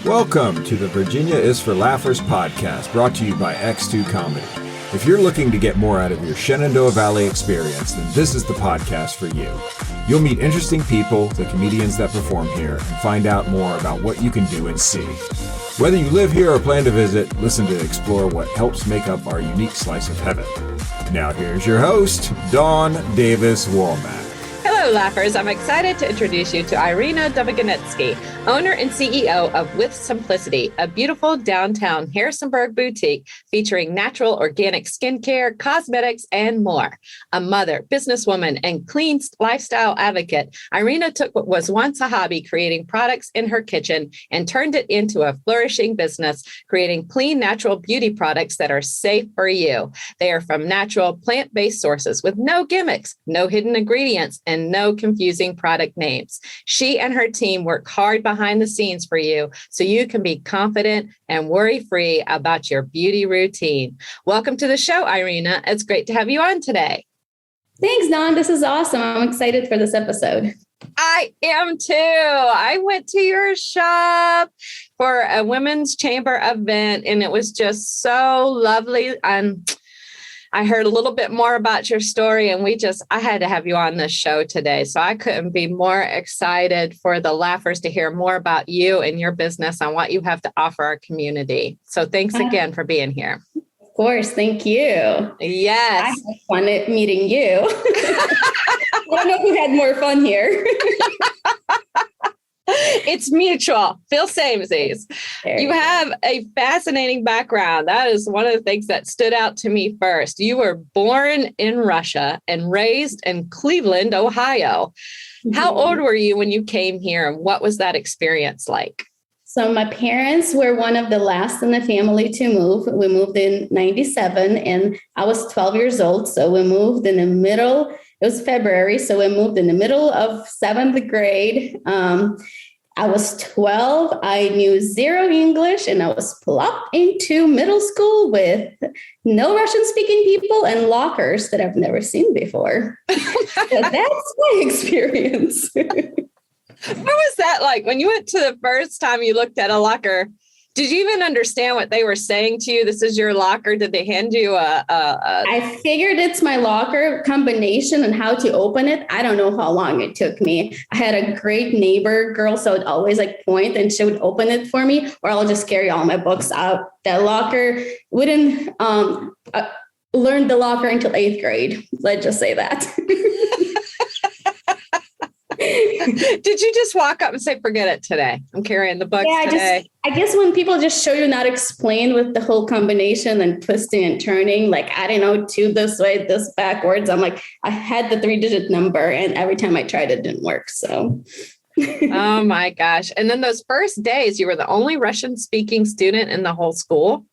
Welcome to the Virginia is for Laughers podcast, brought to you by X2 Comedy. If you're looking to get more out of your Shenandoah Valley experience, then this is the podcast for you. You'll meet interesting people, the comedians that perform here, and find out more about what you can do and see. Whether you live here or plan to visit, listen to explore what helps make up our unique slice of heaven. Now here's your host, Dawn Davis Womack. Hello, Laughers. I'm excited to introduce you to Irina Dovganetskiy, owner and CEO of withSimplicity, a beautiful downtown Harrisonburg boutique featuring natural organic skincare, cosmetics, and more. A mother, businesswoman, and clean lifestyle advocate, Irina took what was once a hobby, creating products in her kitchen, and turned it into a flourishing business, creating clean, natural beauty products that are safe for you. They are from natural, plant-based sources with no gimmicks, no hidden ingredients, and no confusing product names. She and her team work hard behind the scenes for you so you can be confident and worry-free about your beauty routine. Welcome to the show, Irina. It's great to have you on today. Thanks, Dawn. This is awesome. I'm excited for this episode. I am too. I went to your shop for a women's chamber event, and it was just so lovely. I heard a little bit more about your story, and I had to have you on this show today. So I couldn't be more excited for the Laughers to hear more about you and your business and what you have to offer our community. So thanks again for being here. Of course. Thank you. Yes. I had fun meeting you. I don't know who had more fun here. It's mutual. Feel samesies. You have a fascinating background. That is one of the things that stood out to me first. You were born in Russia and raised in Cleveland, Ohio. Mm-hmm. How old were you when you came here, and what was that experience like? So my parents were one of the last in the family to move. We moved in 97 and I was 12 years old. So we moved in the middle. It was February. So we moved in the middle of 7th grade. I was 12. I knew zero English and I was plopped into middle school with no Russian speaking people and lockers that I've never seen before. So that's my experience. What was that like when you went to the first time you looked at a locker? Did you even understand what they were saying to you? This is your locker. Did they hand you I figured it's my locker combination and how to open it. I don't know how long it took me. I had a great neighbor girl, so I'd always point and she would open it for me, or I'll just carry all my books out. That locker wouldn't learn the locker until 8th grade. Let's just say that. Did you just walk up and say, forget it today? I'm carrying the books today. I guess when people just show you not explain with the whole combination and twisting and turning, I don't know, 2 this way, this backwards. I'm I had the 3-digit number and every time I tried it didn't work. So. Oh my gosh. And then those first days, you were the only Russian speaking student in the whole school.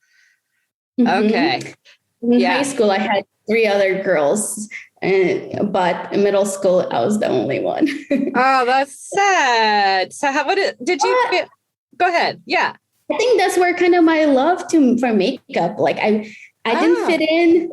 Mm-hmm. Okay. In high school, I had 3 other girls. But in middle school, I was the only one. Oh, that's sad. So did you feel? Go ahead. Yeah. I think that's where kind of my love for makeup. I didn't fit in,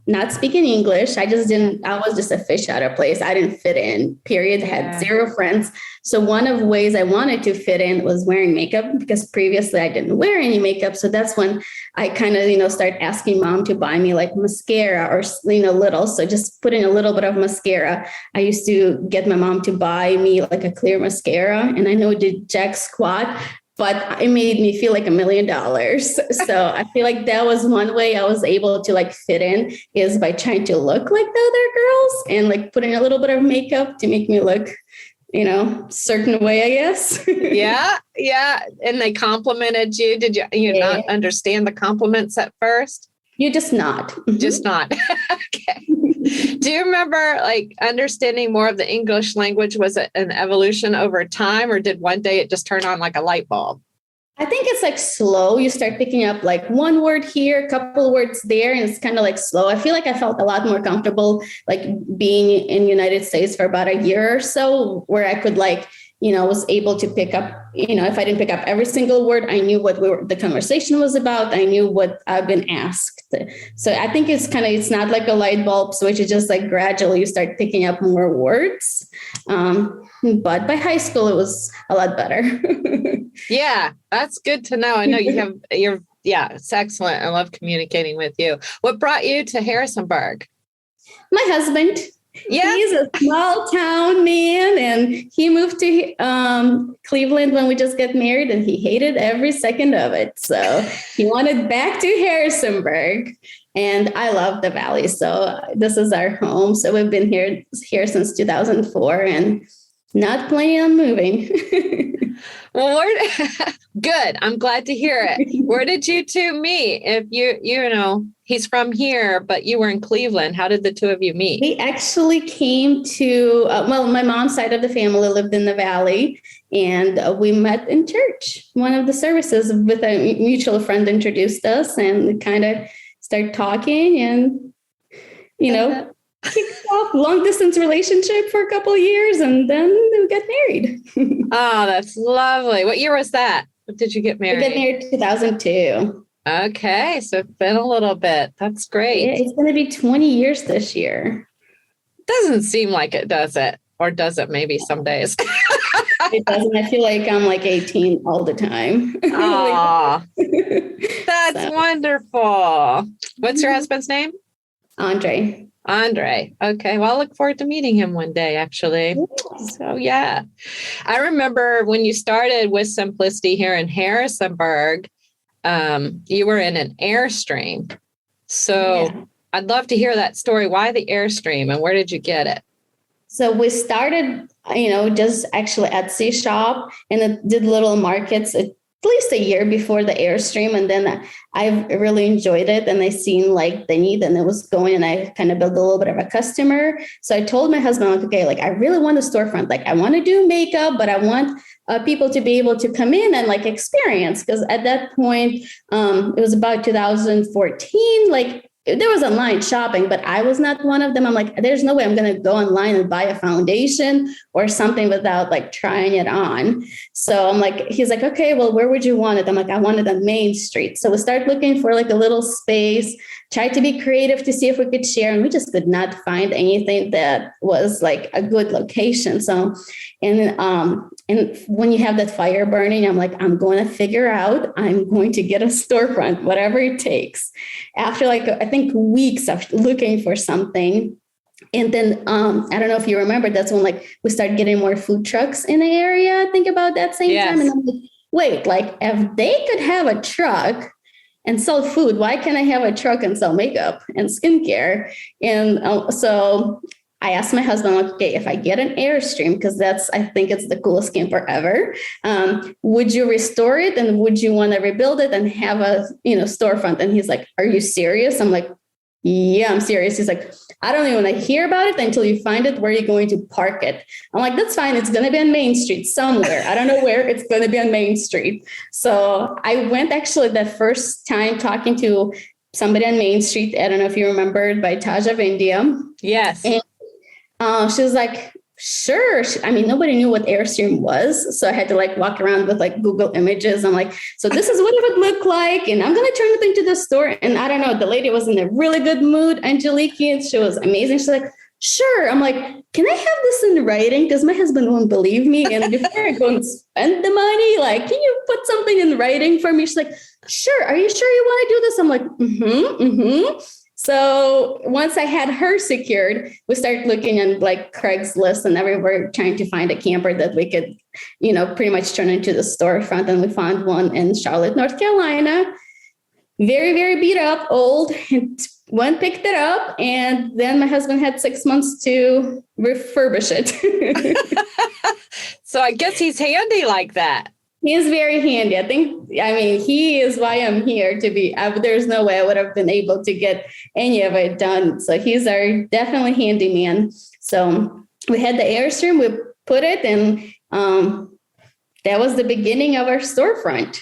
not speaking English. I was just a fish out of place. I didn't fit in, period. I had zero friends. So one of the ways I wanted to fit in was wearing makeup because previously I didn't wear any makeup. So that's when I kind of, start asking mom to buy me mascara or, little. So just putting a little bit of mascara. I used to get my mom to buy me a clear mascara, and I know it did jack squat, but it made me feel like $1 million. So I feel like that was one way I was able to fit in, is by trying to look like the other girls and putting a little bit of makeup to make me look, certain way, I guess. Yeah. And they complimented you. Did you not understand the compliments at first? You just nod. Mm-hmm. Just nod. Okay. Do you remember understanding more of the English language? Was it an evolution over time, or did one day it just turn on like a light bulb? I think it's slow. You start picking up one word here, a couple words there, and it's kind of slow. I feel I felt a lot more comfortable being in the United States for about a year or so, where I could was able to pick up, if I didn't pick up every single word, I knew what the conversation was about. I knew what I've been asked. So I think it's not like a light bulb switch. It's just like gradually you start picking up more words. But by high school, it was a lot better. Yeah, that's good to know. I know it's excellent. I love communicating with you. What brought you to Harrisonburg? My husband. Yeah. He's a small town man, and he moved to Cleveland when we just got married, and he hated every second of it. So he wanted back to Harrisonburg, and I love the Valley. So this is our home. So we've been here since 2004 and not planning on moving. Well, good. I'm glad to hear it. Where did you two meet? If he's from here, but you were in Cleveland. How did the two of you meet? We actually came to, my mom's side of the family lived in the Valley, and we met in church. One of the services with a mutual friend introduced us, and we kind of started talking and, kicked off long distance relationship for a couple of years, and then we got married. Oh, that's lovely. What year was that? What did you get married? We got married in 2002. Okay, so it's been a little bit. That's great. Yeah, it's going to be 20 years this year. Doesn't seem like it, does it? Or does it maybe some days? It doesn't. I feel like I'm like 18 all the time. Oh, that's wonderful. What's your husband's name? Andre. Okay. Well, I'll look forward to meeting him one day, actually. So, yeah. I remember when you started withSimplicity here in Harrisonburg, you were in an Airstream. So I'd love to hear that story. Why the Airstream, and where did you get it? So we started, just actually Etsy shop, and it did little markets at least a year before the Airstream. And then I really enjoyed it, and I seen like the need, and it was going, and I kind of built a little bit of a customer. So I told my husband, okay, like I really want a storefront. Like I want to do makeup, but I want people to be able to come in and like experience. Because at that point, it was about 2014, like there was online shopping, but I was not one of them. I'm like, there's no way I'm going to go online and buy a foundation or something without like trying it on. So I'm like, he's like, okay, well, where would you want it? I'm like, I wanted on Main Street. So we started looking for like a little space, tried to be creative to see if we could share, and we just could not find anything that was like a good location. So, and when you have that fire burning, I'm like, I'm going to figure out, I'm going to get a storefront, whatever it takes. After like, I think weeks of looking for something. And then, I don't know if you remember, that's when like we started getting more food trucks in the area. I think about that same time. And I'm like, wait, like if they could have a truck and sell food, why can't I have a truck and sell makeup and skincare? And so I asked my husband, like, okay, if I get an Airstream, because I think it's the coolest camper ever, would you restore it, and would you want to rebuild it and have a storefront? And he's like, are you serious? I'm like, yeah, I'm serious. He's like, I don't even want to hear about it until you find it. Where are you going to park it? I'm like, that's fine. It's going to be on Main Street somewhere. I don't know where. It's going to be on Main Street. So I went actually the first time talking to somebody on Main Street. I don't know if you remembered, by Taj of India. Yes. And she was like, sure. Nobody knew what Airstream was. So I had to like walk around with like Google Images. I'm like, so this is what it would look like. And I'm going to turn it into the store. And I don't know, the lady was in a really good mood, Angelique, and she was amazing. She's like, sure. I'm like, can I have this in writing? Because my husband won't believe me. And before I go and spend the money, like, can you put something in writing for me? She's like, sure. Are you sure you want to do this? I'm like, So once I had her secured, we started looking at like Craigslist and everywhere, trying to find a camper that we could, pretty much turn into the storefront. And we found one in Charlotte, North Carolina. Very, very beat up, old. And one picked it up, and then my husband had 6 months to refurbish it. So I guess he's handy like that. He is very handy. He is why I'm here there's no way I would have been able to get any of it done. So he's our definitely handyman. So we had the Airstream, we put it, and that was the beginning of our storefront.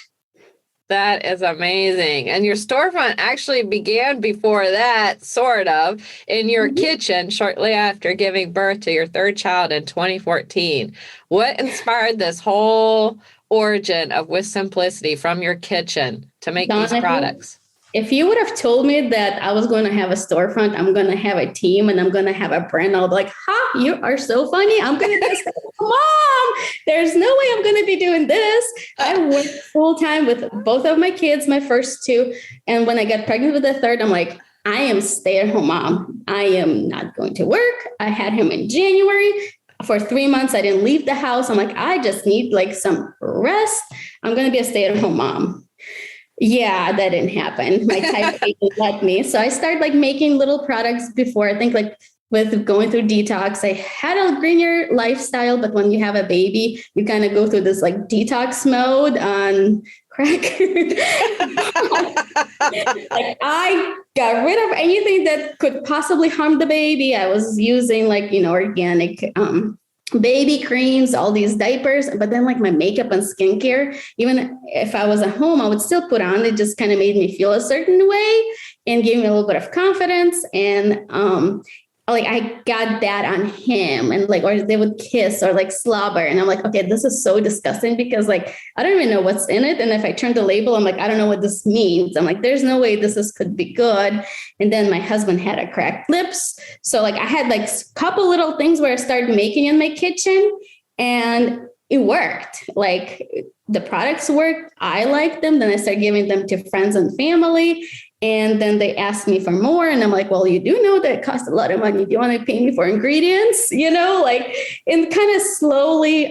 That is amazing. And your storefront actually began before that, sort of, in your kitchen shortly after giving birth to your third child in 2014. What inspired this whole origin of withSimplicity from your kitchen to make these products? If you would have told me that I was going to have a storefront, I'm going to have a team, and I'm going to have a brand, I'll be like, you are so funny. I'm going to be Mom, there's no way I'm going to be doing this. I work full time with both of my kids, my first two. And when I got pregnant with the third, I'm like, I am stay-at-home mom. I am not going to work. I had him in January. For 3 months, I didn't leave the house. I'm like, I just need like some rest. I'm going to be a stay-at-home mom. Yeah, that didn't happen. My type A didn't let me. So I started like making little products before. I think like with going through detox, I had a greener lifestyle, but when you have a baby, you kind of go through this like detox mode on crack. Like I got rid of anything that could possibly harm the baby. I was using like, organic baby creams, all these diapers, but then like my makeup and skincare, even if I was at home, I would still put on. It just kind of made me feel a certain way and gave me a little bit of confidence. And like I got that on him, and like, or they would kiss or like slobber. And I'm like, okay, this is so disgusting because like, I don't even know what's in it. And if I turn the label, I'm like, I don't know what this means. I'm like, there's no way could be good. And then my husband had a cracked lips. So like I had like a couple little things where I started making in my kitchen and it worked. Like the products worked. I liked them. Then I started giving them to friends and family. And then they asked me for more. And I'm like, well, you do know that it costs a lot of money. Do you want to pay me for ingredients? And kind of slowly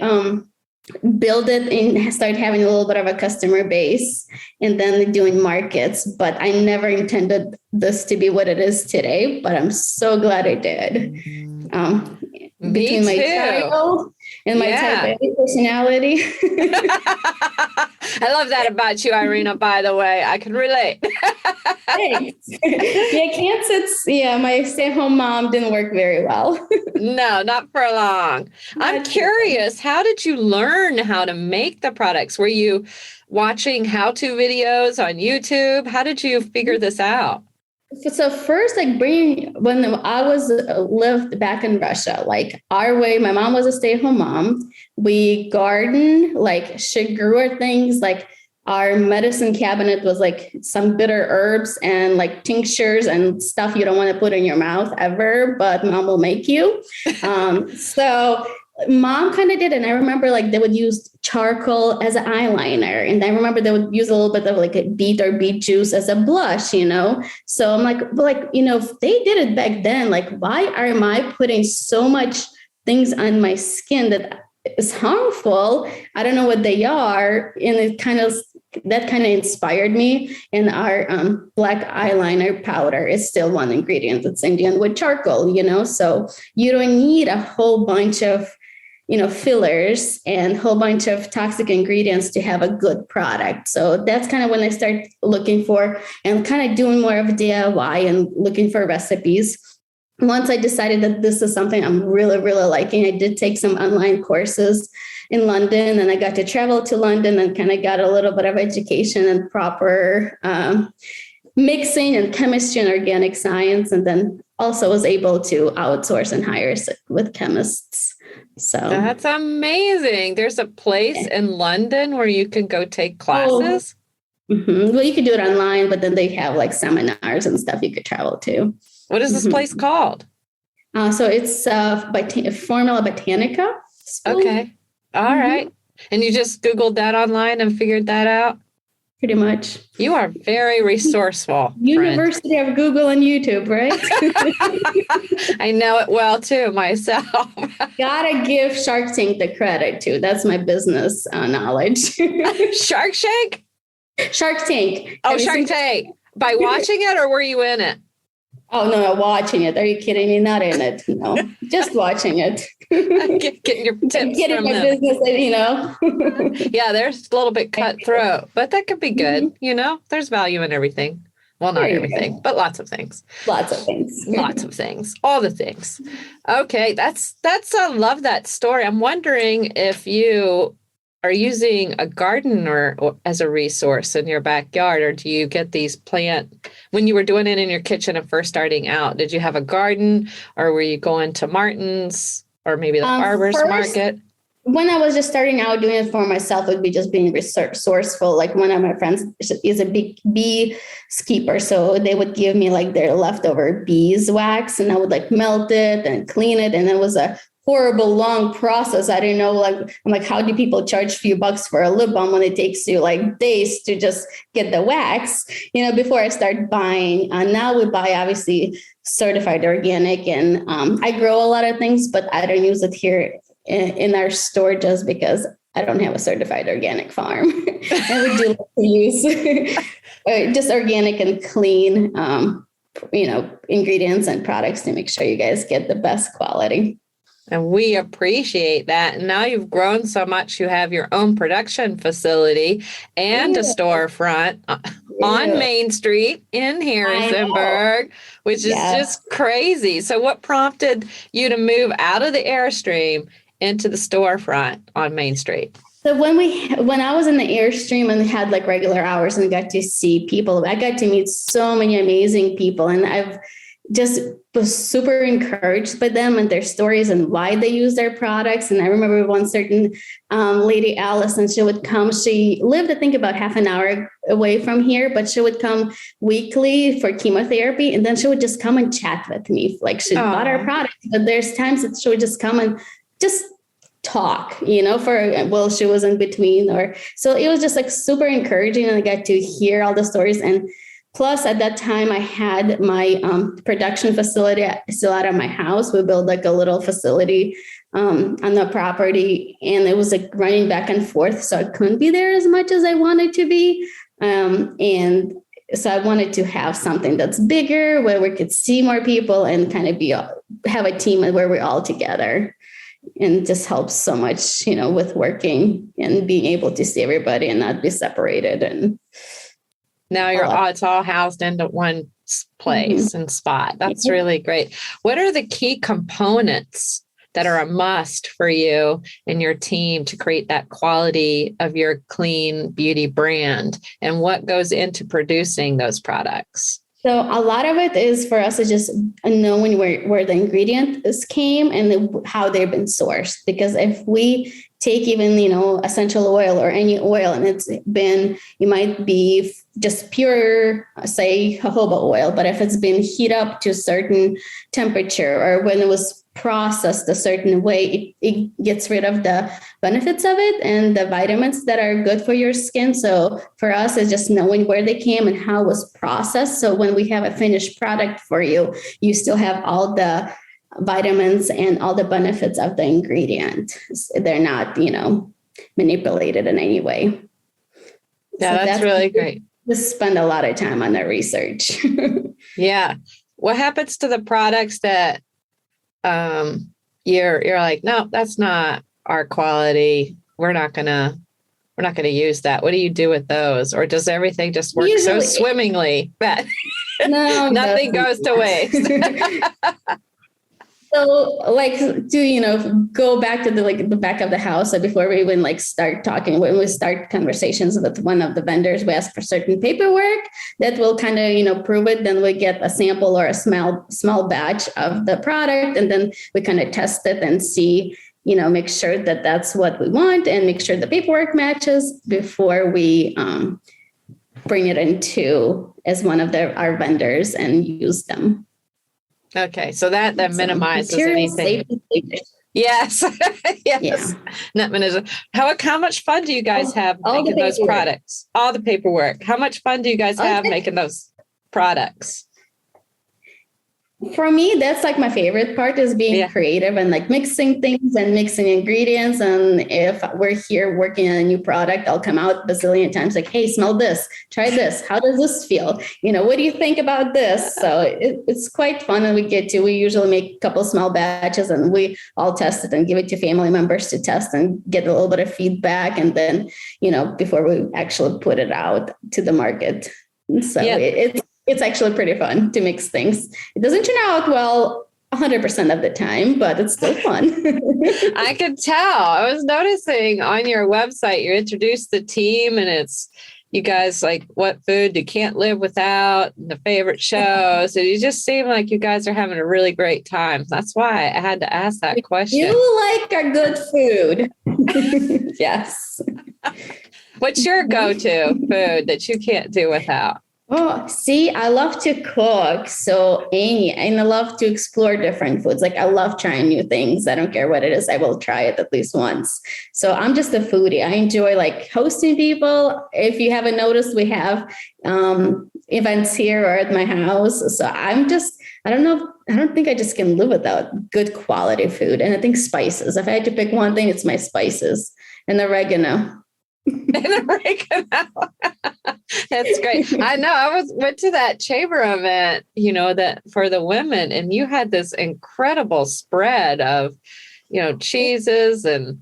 build it and start having a little bit of a customer base and then doing markets. But I never intended this to be what it is today, but I'm so glad I did. Between my child and my type A personality. I love that about you, Irina, by the way. I can relate. Thanks. My stay-at-home mom didn't work very well. No, not for long. I'm curious, how did you learn how to make the products? Were you watching how-to videos on YouTube? How did you figure this out? So first, when I lived back in Russia, like our way, my mom was a stay-at-home mom. We garden, like she grew her things, like our medicine cabinet was like some bitter herbs and like tinctures and stuff you don't want to put in your mouth ever, but mom will make you. So mom kind of did. And I remember like they would use charcoal as an eyeliner. And I remember they would use a little bit of like a beet or beet juice as a blush, So I'm like, if they did it back then, like, why am I putting so much things on my skin that is harmful? I don't know what they are. And that kind of inspired me. And our black eyeliner powder is still one ingredient. It's Indian with charcoal, So you don't need a whole bunch of fillers and a whole bunch of toxic ingredients to have a good product. So that's kind of when I start looking for and kind of doing more of DIY and looking for recipes. Once I decided that this is something I'm really, really liking, I did take some online courses in London, and I got to travel to London and kind of got a little bit of education and proper mixing and chemistry and organic science. And then also was able to outsource and hire with chemists. So that's amazing. There's a place in London where you can go take classes. Well, you could do it online, but then they have like seminars and stuff you could travel to. What is this place called? So it's Formula Botanica School. Okay. All right. And you just Googled that online and figured that out? Pretty much. You are very resourceful. University of Google and YouTube, right? I know it well too, myself. Gotta give Shark Tank the credit too. That's my business knowledge. Shark Tank? Shark Tank. Oh, Shark Tank. By watching it, or were you in it? Oh, no, watching it. Are you kidding me? Not in it. No, just watching it. Getting your tips getting from my them. Business, Yeah, there's a little bit cutthroat, but that could be good. There's value in everything. Well, not everything, but lots of things. Lots of things. Lots of things. All the things. Okay, that's I love that story. I'm wondering if you are using a garden or as a resource in your backyard, or do you get these when you were doing it in your kitchen and first starting out, did you have a garden, or were you going to Martin's or maybe the farmer's market? When I was just starting out doing it for myself, it would be just being resourceful. Like one of my friends is a big bee keeper. So they would give me like their leftover beeswax, and I would like melt it and clean it. And it was a horrible, long process. I didn't know, like, I'm like, how do people charge a few bucks for a lip balm when it takes you like days to just get the wax, before I start buying. Now we buy obviously certified organic, and I grow a lot of things, but I don't use it here in our store just because I don't have a certified organic farm. And we do like to use just organic and clean, ingredients and products to make sure you guys get the best quality. And we appreciate that. And now you've grown so much, you have your own production facility and a storefront on Main Street in Harrisonburg, which is just crazy. So what prompted you to move out of the Airstream into the storefront on Main Street? So when I was in the Airstream and had like regular hours and got to see people, I got to meet so many amazing people, and I've just was super encouraged by them and their stories and why they use their products. And I remember one certain lady, Alice, and she would come. She lived, I think, about half an hour away from here, but she would come weekly for chemotherapy. And then she would just come and chat with me. Like she bought our product, but there's times that she would just come and just talk, she was in between. So it was just like super encouraging. And I got to hear all the stories. And plus, at that time, I had my production facility still out of my house. We built like a little facility on the property, and it was like running back and forth. So I couldn't be there as much as I wanted to be. And so I wanted to have something that's bigger, where we could see more people and kind of have a team where we're all together. And it just helps so much, with working and being able to see everybody and not be separated. And now it's all housed into one place and spot. That's really great. What are the key components that are a must for you and your team to create that quality of your clean beauty brand? And what goes into producing those products? So a lot of it is for us is just knowing where the ingredients came and how they've been sourced. Because if we take even, essential oil or any oil, and it might be just pure, say, jojoba oil, but if it's been heated up to a certain temperature, or when it was processed a certain way, it gets rid of the benefits of it and the vitamins that are good for your skin. So for us, it's just knowing where they came and how it was processed. So when we have a finished product for you, you still have all the vitamins and all the benefits of the ingredient. They're not, manipulated in any way. Yeah, so that's really great. We spend a lot of time on the research. Yeah. What happens to the products that you're like, no, that's not our quality. We're not gonna use that. What do you do with those? Or does everything just work so swimmingly that nothing goes to waste? So like to, go back to the back of the house. So before we even start talking, when we start conversations with one of the vendors, we ask for certain paperwork that will kind of, prove it. Then we get a sample or a small batch of the product. And then we kind of test it and see, make sure that that's what we want and make sure the paperwork matches before we bring it into as one of our vendors and use them. Okay, so that minimizes anything. Yes, yes. Yeah. Not minimizes. How much fun do you guys have making those products? All the paperwork. How much fun do you guys have making those products? For me, that's my favorite part is being creative and mixing things and mixing ingredients. And if we're here working on a new product, I'll come out a bazillion times hey, smell this, try this. How does this feel? What do you think about this? So it's quite fun. And we usually make a couple small batches and we all test it and give it to family members to test and get a little bit of feedback. And then, before we actually put it out to the market. So it's actually pretty fun to mix things. It doesn't turn out well 100% of the time, but it's still fun. I could tell. I was noticing on your website, you introduced the team, and it's you guys like what food you can't live without, and the favorite shows. And you just seem like you guys are having a really great time. That's why I had to ask that question. You like our good food. Yes. What's your go-to food that you can't do without? Oh, see, I love to cook. And I love to explore different foods. Like I love trying new things. I don't care what it is. I will try it at least once. So I'm just a foodie. I enjoy like hosting people. If you haven't noticed, we have events here or at my house. So I don't know. I don't think I just can live without good quality food. And I think spices. If I had to pick one thing, it's my spices and oregano. And oregano. That's great. I know. I went to that chamber event, that for the women, and you had this incredible spread of, cheeses and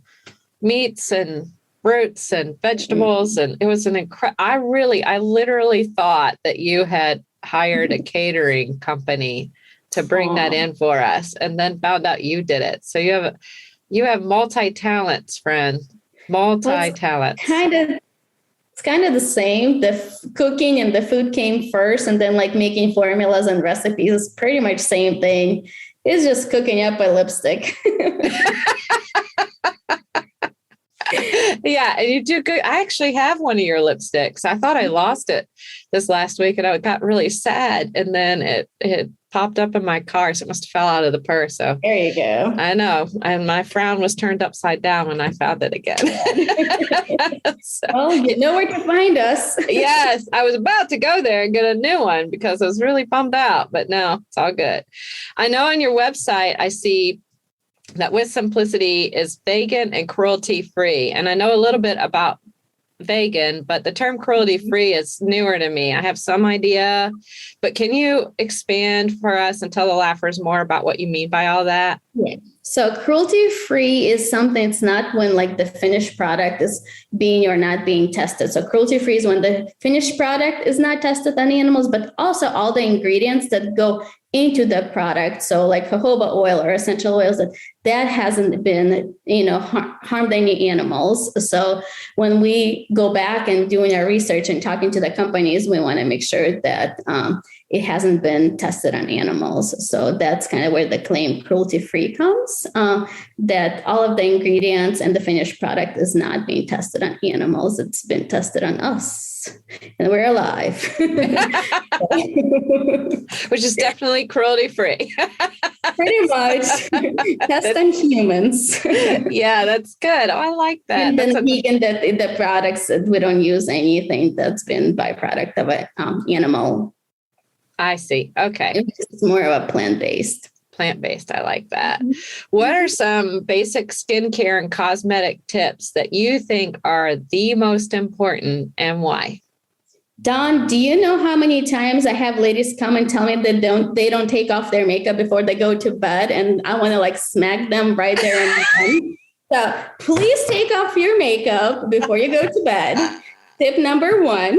meats and fruits and vegetables, and it was an incredible. I literally thought that you had hired a catering company to bring that in for us, and then found out you did it. So you have multi-talents, friend. Multi-talents. It's kind of the same. The cooking and the food came first, and then like making formulas and recipes is pretty much same thing. It's just cooking up a lipstick. Yeah, and you do good. I actually have one of your lipsticks. I thought I lost it this last week, and I got really sad. And then it popped up in my car, so it must have fell out of the purse. So there you go. I know, and my frown was turned upside down when I found it again. Well, you know where to find us. Yes, I was about to go there and get a new one because I was really bummed out, but no, it's all good. I know on your website, I see that withSimplicity is vegan and cruelty free. And I know a little bit about vegan, but the term cruelty free is newer to me. I have some idea, but can you expand for us and tell the laughers more about what you mean by all that? Yeah. So cruelty free is something, it's not when like the finished product is being or not being tested. So cruelty free is when the finished product is not tested on animals, but also all the ingredients that go into the product. So like jojoba oil or essential oils, that hasn't been, harmed any animals. So when we go back and doing our research and talking to the companies, we want to make sure that it hasn't been tested on animals. So that's kind of where the claim cruelty-free comes, that all of the ingredients and the finished product is not being tested on animals. It's been tested on us, and we're alive. Which is definitely cruelty-free. Pretty much. Test on humans. Yeah, that's good. Oh, I like that. And then vegan, that the products, we don't use anything that's been byproduct of an animal. I see. Okay. It's more of a plant-based. Plant-based. I like that. What are some basic skincare and cosmetic tips that you think are the most important, and why? Dawn, do you know how many times I have ladies come and tell me that they don't take off their makeup before they go to bed, and I want to like smack them right there and then. So please take off your makeup before you go to bed. Tip number 1.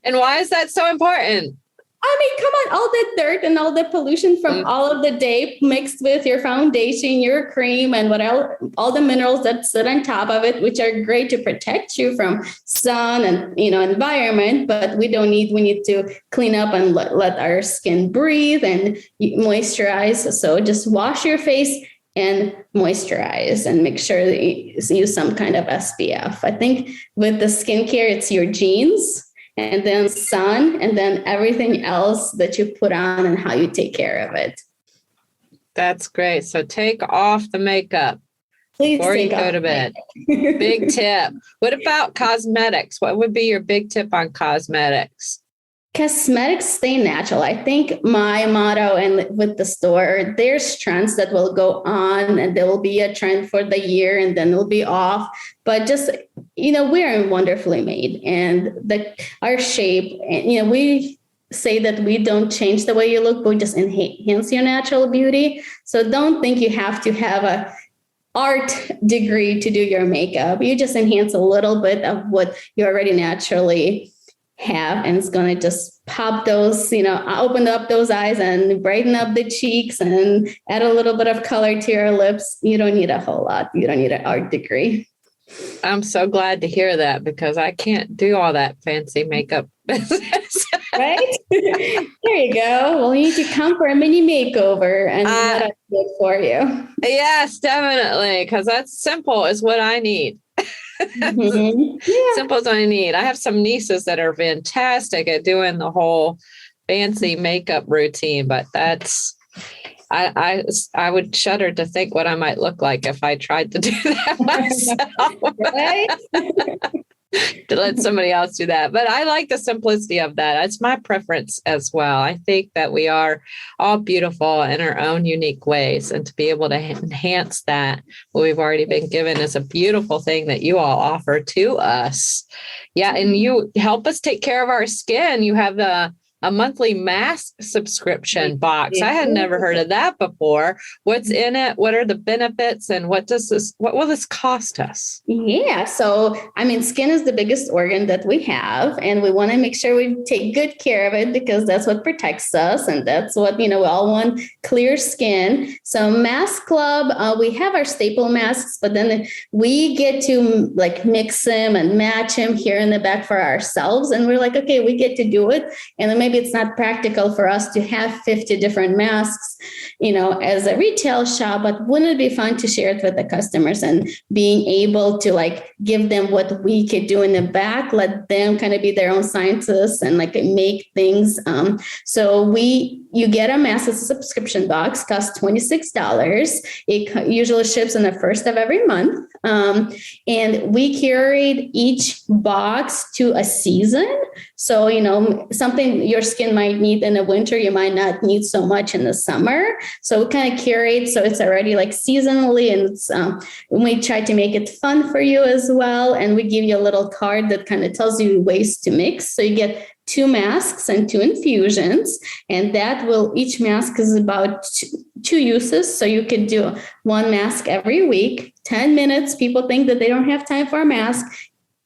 And why is that so important? I mean, come on, all the dirt and all the pollution from all of the day mixed with your foundation, your cream, and all the minerals that sit on top of it, which are great to protect you from sun and, environment. But we need to clean up and let our skin breathe and moisturize. So just wash your face and moisturize and make sure that you use some kind of SPF. I think with the skincare, it's your genes, and then sun, and then everything else that you put on and how you take care of it. That's great. So take off the makeup before you go to bed. Big tip. What about cosmetics? What would be your big tip on cosmetics? Cosmetics stay natural. I think my motto and with the store, there's trends that will go on, and there will be a trend for the year and then it'll be off. But just, we're wonderfully made, and our shape, and, we say that we don't change the way you look, but we just enhance your natural beauty. So don't think you have to have a art degree to do your makeup. You just enhance a little bit of what you already naturally have, and it's going to just pop those, open up those eyes and brighten up the cheeks and add a little bit of color to your lips. You don't need a whole lot. You don't need an art degree. I'm so glad to hear that, because I can't do all that fancy makeup business. Right? There you go. Well, you need to come for a mini makeover and let us do it for you. Yes, definitely. Because that's simple is what I need. Mm-hmm. Yeah. Simple as I need. I have some nieces that are fantastic at doing the whole fancy makeup routine, but I would shudder to think what I might look like if I tried to do that myself. Right? To let somebody else do that. But I like the simplicity of that. It's my preference as well. I think that we are all beautiful in our own unique ways, and to be able to enhance that, what we've already been given, is a beautiful thing that you all offer to us. Yeah. And you help us take care of our skin. You have a monthly mask subscription box. I had never heard of that before. What's in it? What are the benefits? And what will this cost us? Yeah. So, skin is the biggest organ that we have, and we want to make sure we take good care of it, because that's what protects us. And that's what, we all want clear skin. So Mask Club, we have our staple masks, but then we get to mix them and match them here in the back for ourselves. And we're like, okay, we get to do it. And then maybe it's not practical for us to have 50 different masks, as a retail shop, but wouldn't it be fun to share it with the customers and being able to give them what we could do in the back, let them kind of be their own scientists and make things. So you get a mask subscription box, costs $26. It usually ships on the first of every month. And we curate each box to a season. So, something your skin might need in the winter, you might not need so much in the summer. So we kind of curate, so it's already seasonally, and we try to make it fun for you as well. And we give you a little card that kind of tells you ways to mix. So you get 2 masks and 2 infusions, and each mask is about 2 uses. So you could do 1 mask every week, 10 minutes. People think that they don't have time for a mask.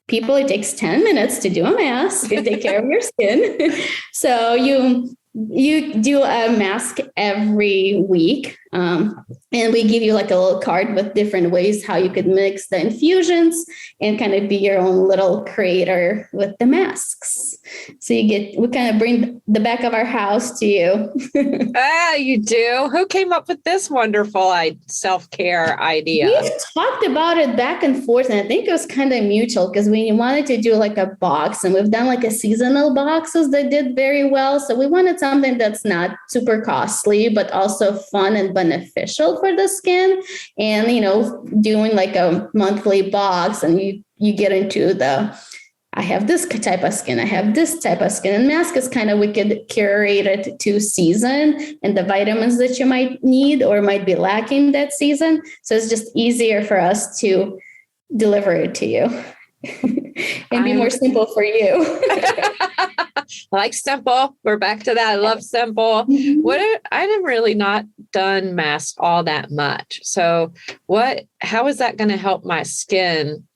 People, it takes 10 minutes to do a mask to take care of your skin. So you do a mask every week. And we give you a little card with different ways how you could mix the infusions and kind of be your own little creator with the masks. So we kind of bring the back of our house to you. You do? Who came up with this wonderful self-care idea? We've talked about it back and forth, and I think it was kind of mutual, because we wanted to do a box, and we've done a seasonal boxes that did very well. So we wanted something that's not super costly, but also fun and beneficial for the skin. And, doing a monthly box, and you get into I have this type of skin, I have this type of skin. And mask is kind of, we could curate it to season and the vitamins that you might need or might be lacking that season. So it's just easier for us to deliver it to you and be more simple for you. I like simple. We're back to that. I love simple. I have really not done masks all that much. So how is that going to help my skin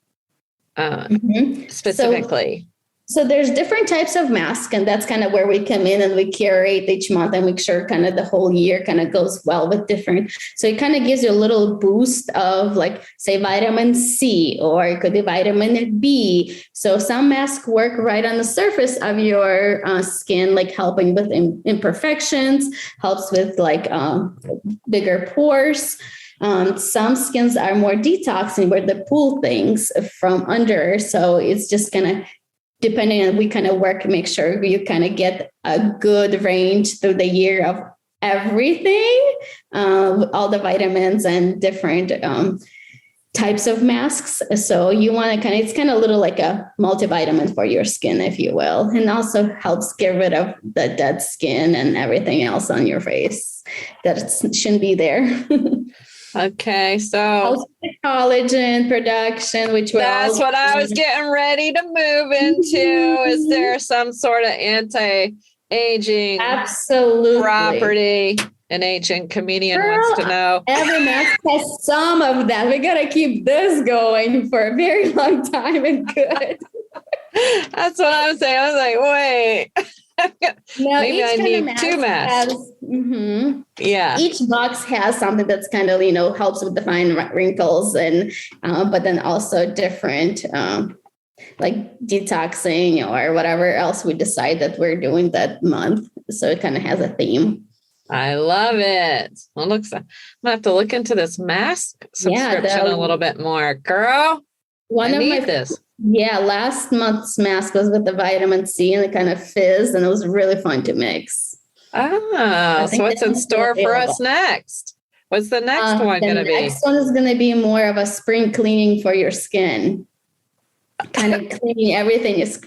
specifically? So there's different types of masks, and that's kind of where we come in and we curate each month and make sure kind of the whole year kind of goes well with different. So it kind of gives you a little boost of say vitamin C, or it could be vitamin B. So some masks work right on the surface of your skin, helping with imperfections, helps with bigger pores. Some skins are more detoxing, where they pull things from under. So it's just kind of depending on, we kind of work to make sure you kind of get a good range through the year of everything, all the vitamins and different types of masks. So you want to it's kind of a little like a multivitamin for your skin, if you will, and also helps get rid of the dead skin and everything else on your face that shouldn't be there. Okay, so also the collagen production, that's what I was getting ready to move into. Is there some sort of anti-aging property? An ancient comedian wants to know. Every mask has some of that. We got to keep this going for a very long time and good. That's what I'm saying. I was like, wait. Now, Maybe I need two masks. Yeah. Each box has something that's kind of, helps with the fine wrinkles and, but then also different, like detoxing or whatever else we decide that we're doing that month. So it kind of has a theme. I love it. Well, I'm gonna have to look into this mask subscription a little bit more, girl. I need this. Yeah, last month's mask was with the vitamin C and it kind of fizzed and it was really fun to mix. So what's in store for us next? What's the next one going to be? The next one is going to be more of a spring cleaning for your skin. Kind of cleaning everything is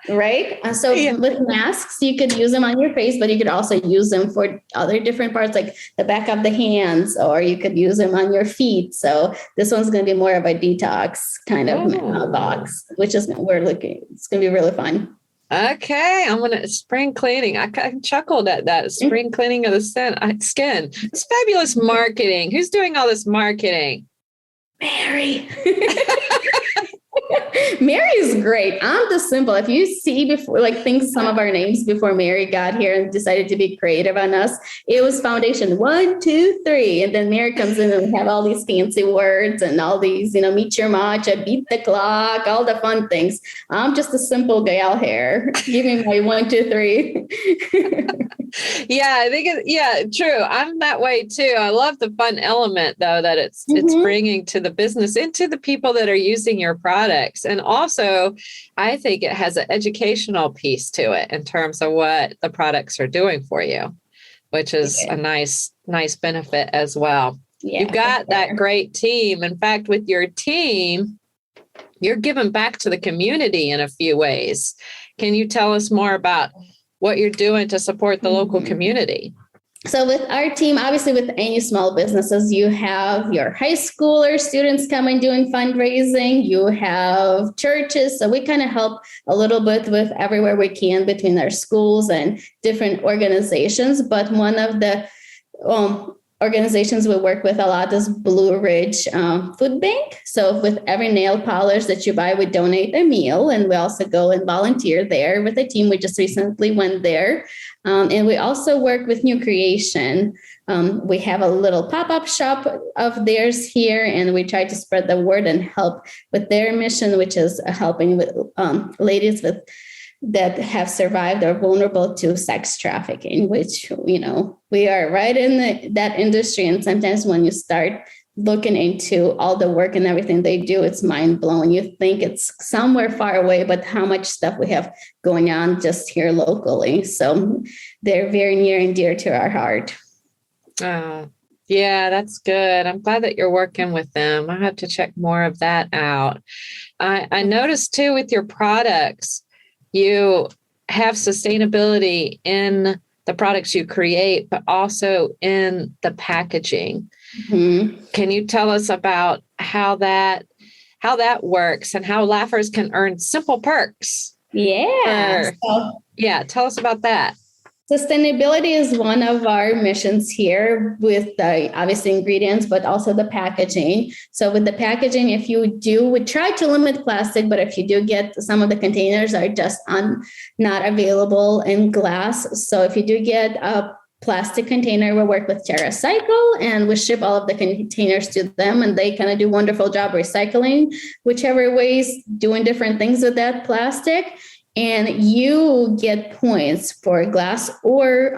right. So with masks, you could use them on your face, but you could also use them for other different parts, like the back of the hands, or you could use them on your feet. So this one's going to be more of a detox kind of box, which is it's going to be really fun. Okay, I'm gonna spring cleaning. I chuckled at that spring cleaning of the skin. It's fabulous marketing. Who's doing all this marketing? Mary. Mary is great. I'm just simple. If you see before, think some of our names before Mary got here and decided to be creative on us, it was foundation 1, 2, 3. And then Mary comes in and we have all these fancy words and all these, meet your matcha, beat the clock, all the fun things. I'm just a simple gal here. Give me my 1, 2, 3. Yeah, I think true. I'm that way too. I love the fun element though, that it's bringing to the business, into the people that are using your products. And also I think it has an educational piece to it in terms of what the products are doing for you, which is a nice benefit as well. Yeah, you've got that great team. In fact, with your team, you're giving back to the community in a few ways. Can you tell us more about what you're doing to support the local community? So with our team, obviously with any small businesses, you have your high schooler students coming doing fundraising, you have churches. So we kind of help a little bit with everywhere we can between our schools and different organizations. But one of the organizations we work with a lot is Blue Ridge Food Bank. So with every nail polish that you buy, we donate a meal, and we also go and volunteer there with a team. We just recently went there. And we also work with New Creation. We have a little pop-up shop of theirs here, and we try to spread the word and help with their mission, which is helping with ladies that have survived or vulnerable to sex trafficking, which, we are right in that industry. And sometimes when you start looking into all the work and everything they do, it's mind blowing. You think it's somewhere far away, but how much stuff we have going on just here locally. So they're very near and dear to our heart. Oh, yeah, that's good. I'm glad that you're working with them. I have to check more of that out. I noticed too with your products, you have sustainability in the products you create, but also in the packaging. Mm-hmm. Can you tell us about how that works and how Laughers can earn simple perks? Yeah. Tell us about that. Sustainability is one of our missions here with the obviously ingredients, but also the packaging. So with the packaging, we try to limit plastic, but if you do get some of the containers are just not available in glass. So if you do get a plastic container, we work with TerraCycle and we ship all of the containers to them, and they kind of do a wonderful job recycling, whichever ways, doing different things with that plastic. And you get points for glass or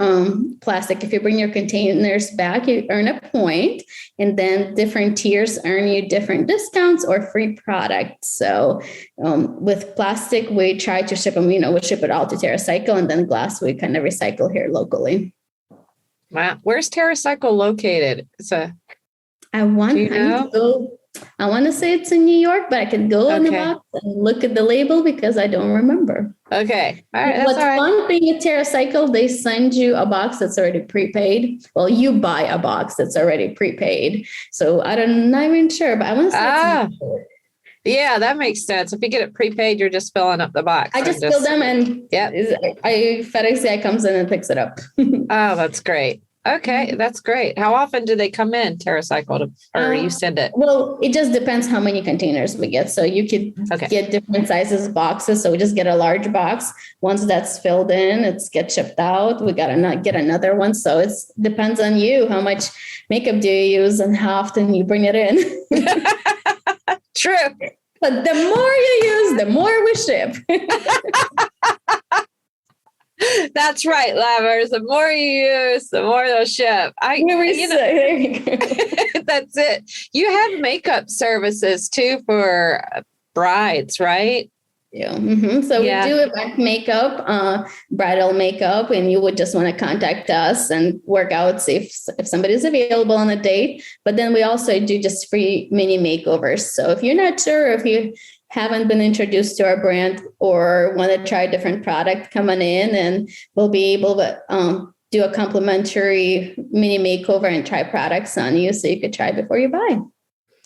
plastic. If you bring your containers back, you earn a point. And then different tiers earn you different discounts or free products. So with plastic, we try to ship them, we ship it all to TerraCycle. And then glass, we kind of recycle here locally. Wow. Where's TerraCycle located? I want to say it's in New York, but I could go in the box and look at the label because I don't remember. Okay. All right. What's one thing with TerraCycle, they send you a box that's already prepaid. Well, you buy a box that's already prepaid. So I'm not even sure, but I want to say yeah, that makes sense. If you get it prepaid, you're just filling up the box. I just fill them and FedEx guy comes in and picks it up. Oh, that's great. Okay, that's great. How often do they come in TerraCycle or you send it? Well, it just depends how many containers we get. So you could get different sizes boxes. So we just get a large box. Once that's filled in, it's get shipped out. We got to get another one. So it depends on you. How much makeup do you use and how often you bring it in? True. But the more you use, the more we ship. That's right, Lavers. The more you use, the more they'll ship. There you go. That's it. You have makeup services too for brides, right? Yeah. Mm-hmm. So we do event makeup, bridal makeup, and you would just want to contact us and work out, see if somebody's available on a date. But then we also do just free mini makeovers. So if you're not sure, if you haven't been introduced to our brand or want to try a different product, come on in and we'll be able to do a complimentary mini makeover and try products on you so you could try before you buy.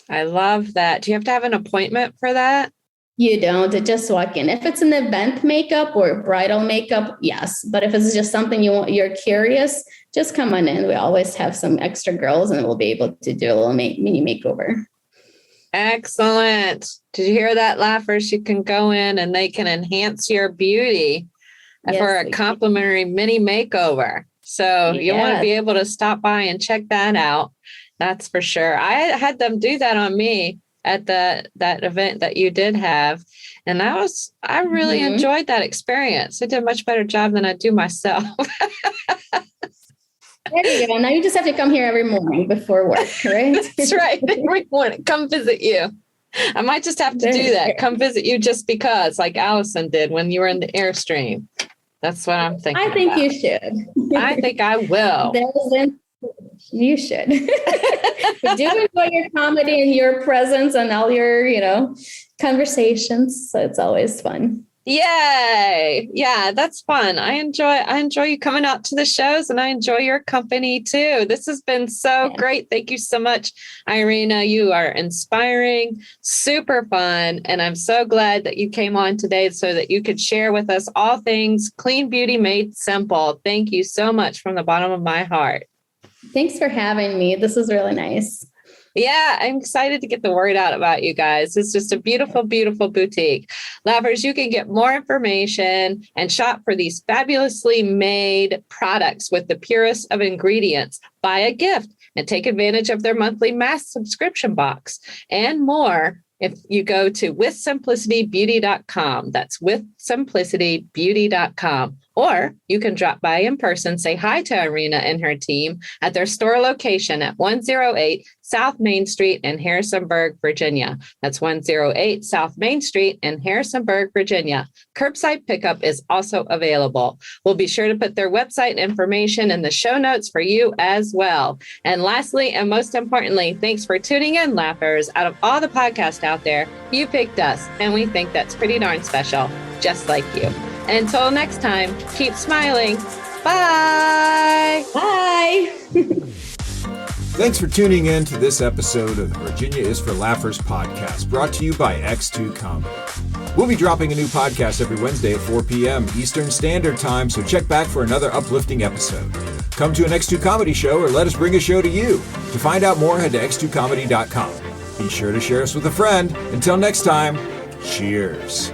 I love that. Do you have to have an appointment for that? You don't. Just walk in. If it's an event makeup or bridal makeup, yes. But if it's just something you're curious, just come on in. We always have some extra girls and we'll be able to do a little mini makeover. Excellent. Did you hear that, Laughers? You can go in and they can enhance your beauty for a complimentary mini makeover. So you want to be able to stop by and check that out. That's for sure. I had them do that on me at that event that you did have. And I really enjoyed that experience. I did a much better job than I do myself. There you go. Now you just have to come here every morning before work, right? That's right. Every morning. Come visit you. I might just have to do that. Come visit you just because, like Allison did when you were in the Airstream. That's what I'm thinking. I think you should. I think I will. You should. We do enjoy your comedy and your presence and all your, conversations. So it's always fun. Yay. Yeah, that's fun. I enjoy you coming out to the shows and I enjoy your company too. This has been so great. Thank you so much, Irina. You are inspiring, super fun. And I'm so glad that you came on today so that you could share with us all things clean beauty made simple. Thank you so much from the bottom of my heart. Thanks for having me. This is really nice. Yeah, I'm excited to get the word out about you guys. It's just a beautiful, beautiful boutique. Lovers, you can get more information and shop for these fabulously made products with the purest of ingredients. Buy a gift and take advantage of their monthly mass subscription box and more. If you go to withSimplicityBeauty.com, that's withSimplicityBeauty.com. Or you can drop by in person, say hi to Irina and her team at their store location at 108 South Main Street in Harrisonburg, Virginia. That's 108 South Main Street in Harrisonburg, Virginia. Curbside pickup is also available. We'll be sure to put their website information in the show notes for you as well. And lastly, and most importantly, thanks for tuning in, Laughers. Out of all the podcasts out there, you picked us, and we think that's pretty darn special, just like you. Until next time, keep smiling. Bye. Bye. Thanks for tuning in to this episode of the Virginia is for Laughers podcast, brought to you by X2 Comedy. We'll be dropping a new podcast every Wednesday at 4 p.m. Eastern Standard Time, so check back for another uplifting episode. Come to an X2 Comedy show or let us bring a show to you. To find out more, head to x2comedy.com. Be sure to share us with a friend. Until next time, cheers.